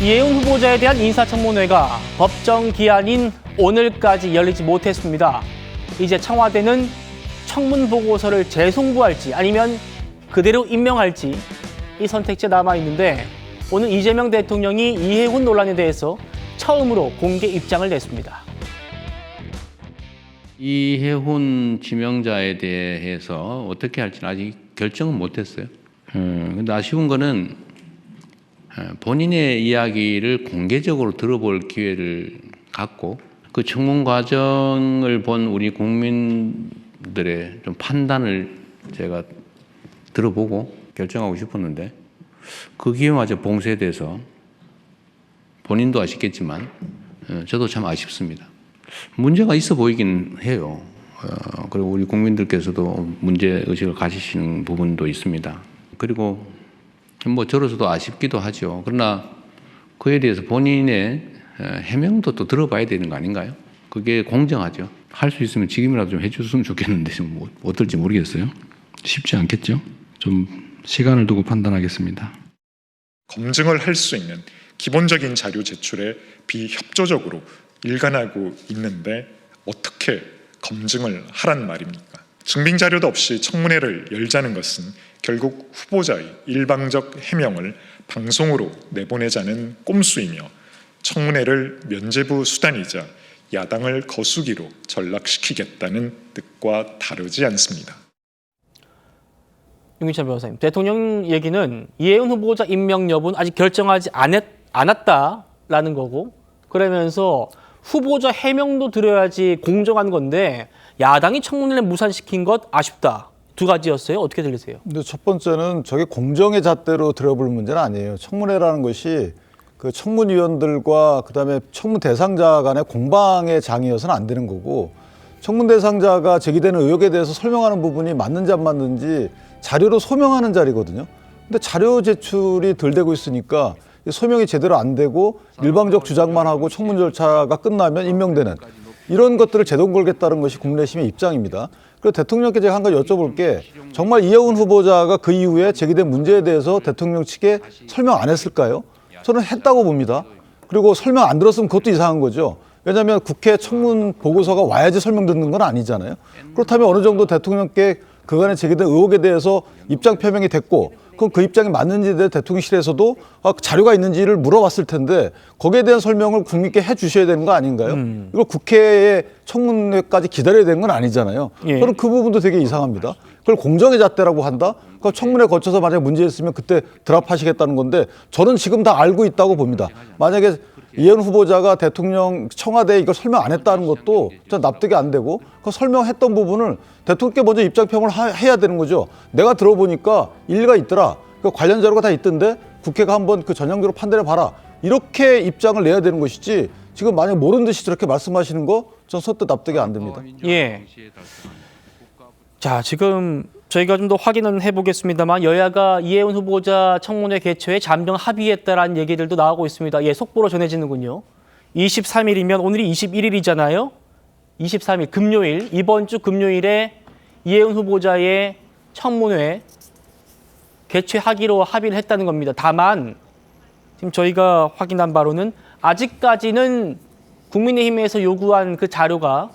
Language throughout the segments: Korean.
이해운 후보자에 대한 인사청문회가 법정 기한인 오늘까지 열리지 못했습니다. 이제 청와대는 청문 보고서를 재송부할지 아니면 그대로 임명할지 이 선택지에 남아있는데 오늘 이재명 대통령이 이해운 논란에 대해서 처음으로 공개 입장을 냈습니다. 이해훈 지명자에 대해서 어떻게 할지는 아직 결정은 못했어요. 근데 아쉬운 거는 본인의 이야기를 공개적으로 들어볼 기회를 갖고 그 청문 과정을 본 우리 국민들의 좀 판단을 제가 들어보고 결정하고 싶었는데 그 기회마저 봉쇄돼서 본인도 아쉽겠지만 저도 참 아쉽습니다. 문제가 있어 보이긴 해요. 그리고 우리 국민들께서도 문제의식을 가지시는 부분도 있습니다. 그리고 뭐 저로서도 아쉽기도 하죠. 그러나 그에 대해서 본인의 해명도 또 들어봐야 되는 거 아닌가요? 그게 공정하죠. 할 수 있으면 지금이라도 좀 해줬으면 좋겠는데 지금 뭐 어떨지 모르겠어요. 쉽지 않겠죠? 좀 시간을 두고 판단하겠습니다. 검증을 할 수 있는 기본적인 자료 제출에 비협조적으로 일관하고 있는데 어떻게 검증을 하란 말입니까? 증빙 자료도 없이 청문회를 열자는 것은 결국 후보자의 일방적 해명을 방송으로 내보내자는 꼼수이며 청문회를 면죄부 수단이자 야당을 거수기로 전락시키겠다는 뜻과 다르지 않습니다. 윤기찬 변호사님, 대통령 얘기는 이해운 후보자 임명 여부는 아직 결정하지 않았다라는 거고 그러면서 후보자 해명도 들어야지 공정한 건데 야당이 청문회를 무산시킨 것 아쉽다. 두 가지였어요. 어떻게 들리세요? 근데 첫 번째는 저게 공정의 잣대로 들어볼 문제는 아니에요. 청문회라는 것이 그 청문위원들과 그다음에 청문 대상자 간의 공방의 장이어서는 안 되는 거고 청문 대상자가 제기되는 의혹에 대해서 설명하는 부분이 맞는지 안 맞는지 자료로 소명하는 자리거든요. 근데 자료 제출이 덜 되고 있으니까 소명이 제대로 안 되고 일방적 주장만 하고 청문 절차가 끝나면 임명되는 이런 것들을 제동 걸겠다는 것이 국민의힘의 입장입니다. 그리고 대통령께 제가 한 가지 여쭤볼 게 정말 이해운 후보자가 그 이후에 제기된 문제에 대해서 대통령 측에 설명 안 했을까요? 저는 했다고 봅니다. 그리고 설명 안 들었으면 그것도 이상한 거죠. 왜냐하면 국회 청문 보고서가 와야지 설명 듣는 건 아니잖아요. 그렇다면 어느 정도 대통령께 그간에 제기된 의혹에 대해서 입장 표명이 됐고 그럼 그 입장이 맞는지에 대해 대통령실에서도 자료가 있는지를 물어봤을 텐데 거기에 대한 설명을 국민께 해 주셔야 되는 거 아닌가요? 이걸 국회의 청문회까지 기다려야 되는 건 아니잖아요. 예. 저는 그 부분도 되게 이상합니다. 그걸 공정의 잣대라고 한다? 그 청문회 거쳐서 만약에 문제 있으면 그때 드랍하시겠다는 건데 저는 지금 다 알고 있다고 봅니다. 만약에 이해운 후보자가 대통령 청와대에 이걸 설명 안 했다는 것도 전 납득이 안 되고 그 설명했던 부분을 대통령께 먼저 입장표명을 해야 되는 거죠. 내가 들어보니까 일리가 있더라. 그 관련 자료가 다 있던데 국회가 한번 그 전향적으로 판단해 봐라. 이렇게 입장을 내야 되는 것이지 지금 만약 모르는 듯이 저렇게 말씀하시는 거 전 선뜻 납득이 안 됩니다. 예. 자, 지금 저희가 좀 더 확인은 해보겠습니다만 여야가 이해운 후보자 청문회 개최에 잠정 합의했다라는 얘기들도 나오고 있습니다. 예, 속보로 전해지는군요. 23일이면 오늘이 21일이잖아요. 23일 금요일, 이번 주 금요일에 이해운 후보자의 청문회 개최하기로 합의를 했다는 겁니다. 다만 지금 저희가 확인한 바로는 아직까지는 국민의힘에서 요구한 그 자료가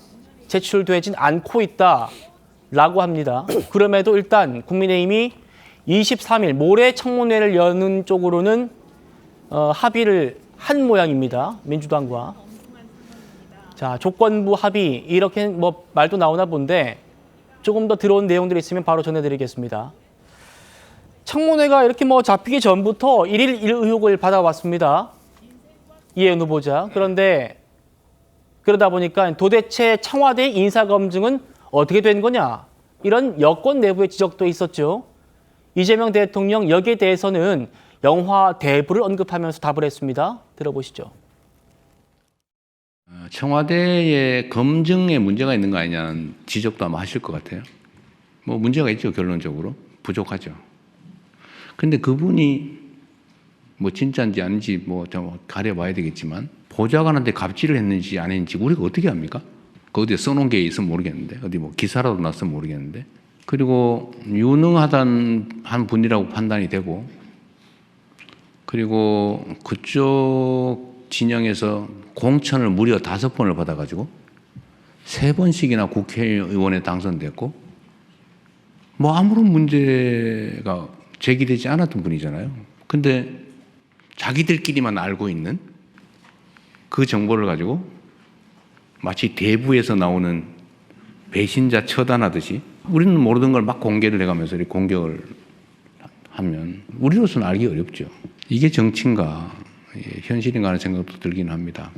제출되진 않고 있다라고 합니다. 그럼에도 일단 국민의힘이 23일 모레 청문회를 여는 쪽으로는 합의를 한 모양입니다. 민주당과. 자, 조건부 합의 이렇게 뭐 말도 나오나 본데 조금 더 들어온 내용들이 있으면 바로 전해드리겠습니다. 청문회가 이렇게 뭐 잡히기 전부터 1일 1 의혹을 받아왔습니다. 이해운 후보자. 그런데 그러다 보니까 도대체 청와대 인사검증은 어떻게 된 거냐? 이런 여권 내부의 지적도 있었죠. 이재명 대통령 여기에 대해서는 영화 대부를 언급하면서 답을 했습니다. 들어보시죠. 청와대의 검증에 문제가 있는 거 아니냐는 지적도 아마 하실 것 같아요. 뭐 문제가 있죠, 결론적으로. 부족하죠. 근데 그분이 뭐 진짜인지 아닌지 뭐 좀 가려봐야 되겠지만 보좌관한테 갑질을 했는지 안 했는지 우리가 어떻게 합니까? 그 어디에 써놓은 게 있으면 모르겠는데 어디 뭐 기사라도 났으면 모르겠는데 그리고 유능하단 한 분이라고 판단이 되고 그리고 그쪽 진영에서 공천을 무려 5번을 받아가지고 3번씩이나 국회의원에 당선됐고 뭐 아무런 문제가 제기되지 않았던 분이잖아요. 근데 자기들끼리만 알고 있는 그 정보를 가지고 마치 대부에서 나오는 배신자 처단하듯이 우리는 모르던 걸 막 공개를 해가면서 이렇게 공격을 하면 우리로서는 알기 어렵죠. 이게 정치인가 현실인가 하는 생각도 들긴 합니다.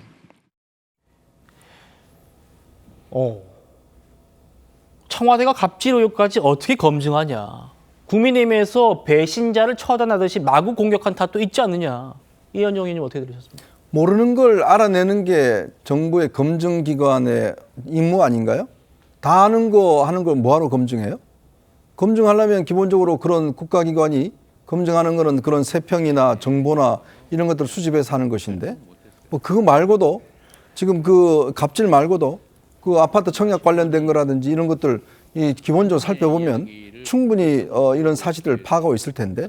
청와대가 갑질 의혹까지 어떻게 검증하냐. 국민의힘에서 배신자를 처단하듯이 마구 공격한 탓도 있지 않느냐. 이현정 의원님 어떻게 들으셨습니까? 모르는 걸 알아내는 게 정부의 검증기관의 임무 아닌가요? 다 아는 거 하는 걸 뭐하러 검증해요? 검증하려면 기본적으로 그런 국가기관이 검증하는 거는 그런 세평이나 정보나 이런 것들을 수집해서 하는 것인데 뭐 그거 말고도 지금 그 갑질 말고도 그 아파트 청약 관련된 거라든지 이런 것들 이 기본적으로 살펴보면 충분히 이런 사실들을 파악하고 있을 텐데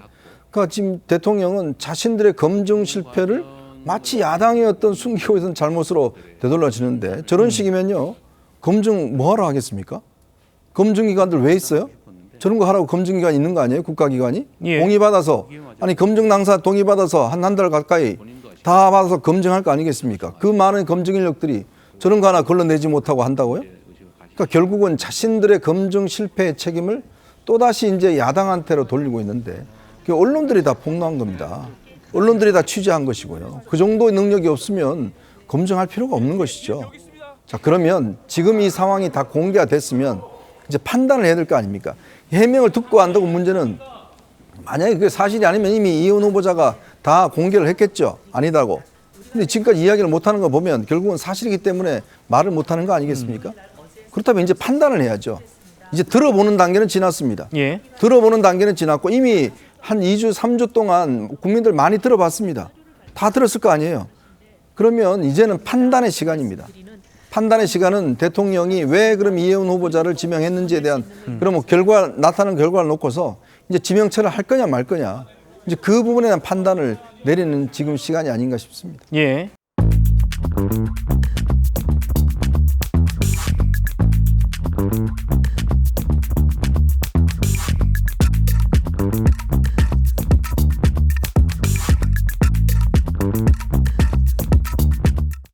그러니까 지금 대통령은 자신들의 검증 실패를 마치 야당의 어떤 숨기고 있던 잘못으로 되돌려지는데 저런 식이면요 검증 뭐하러 하겠습니까? 검증기관들 왜 있어요? 저런 거 하라고 검증기관 있는 거 아니에요? 국가기관이? 예. 동의받아서 아니 검증 당사 동의받아서 한 달 가까이 다 받아서 검증할 거 아니겠습니까? 그 많은 검증 인력들이 저런 거 하나 걸러내지 못하고 한다고요? 그러니까 결국은 자신들의 검증 실패의 책임을 또다시 이제 야당한테로 돌리고 있는데 그 언론들이 다 폭로한 겁니다. 언론들이 다 취재한 것이고요. 그 정도의 능력이 없으면 검증할 필요가 없는 것이죠. 자, 그러면 지금 이 상황이 다 공개가 됐으면 이제 판단을 해야 될 거 아닙니까? 해명을 듣고 안다고 문제는 만약에 그게 사실이 아니면 이미 이현 후보자가 다 공개를 했겠죠. 아니다고. 근데 지금까지 이야기를 못하는 거 보면 결국은 사실이기 때문에 말을 못하는 거 아니겠습니까? 그렇다면 이제 판단을 해야죠. 이제 들어보는 단계는 지났습니다. 예. 들어보는 단계는 지났고 이미 한 2주, 3주 동안 국민들 많이 들어봤습니다. 다 들었을 거 아니에요. 그러면 이제는 판단의 시간입니다. 판단의 시간은 대통령이 왜 그럼 이혜원 후보자를 지명했는지에 대한 그러면 나타난 결과를 놓고서 이제 지명체를 할 거냐 말 거냐 이제 그 부분에 대한 판단을 내리는 지금 시간이 아닌가 싶습니다. 예.